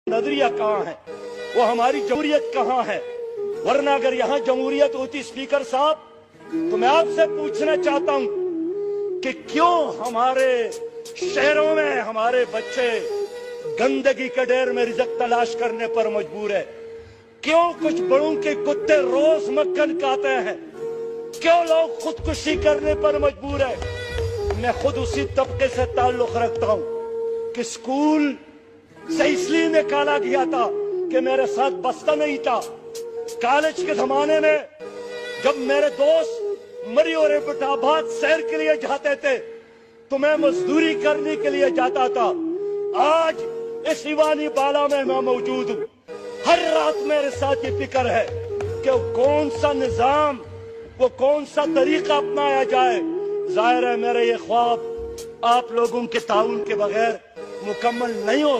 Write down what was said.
نظریہ کہاں ہے؟ وہ ہماری جمہوریت کہاں ہے؟ ورنہ اگر یہاں جمہوریت ہوتی اسپیکر صاحب تو میں آپ سے پوچھنا چاہتا ہوں کہ کیوں ہمارے شہروں میں ہمارے بچے گندگی کے ڈھیر میں رزق تلاش کرنے پر مجبور ہے؟ کیوں کچھ بڑوں کے کتے روز مکھن کھاتے ہیں؟ کیوں لوگ خودکشی کرنے پر مجبور ہے؟ میں خود اسی طبقے سے تعلق رکھتا ہوں کہ اسکول سے اس لیے نکالا گیا تھا کہ میرے ساتھ بستہ نہیں تھا۔ کالج کے زمانے میں جب میرے دوست مری اور ایبٹ آباد سیر کے لیے جاتے تھے تو میں مزدوری کرنے کے لیے جاتا تھا۔ آج اس ایوانی بالا میں موجود ہوں، ہر رات میرے ساتھ یہ فکر ہے کہ کون سا نظام، وہ کون سا طریقہ اپنایا جائے۔ ظاہر ہے میرے یہ خواب آپ لوگوں کے تعاون کے بغیر مکمل نہیں ہو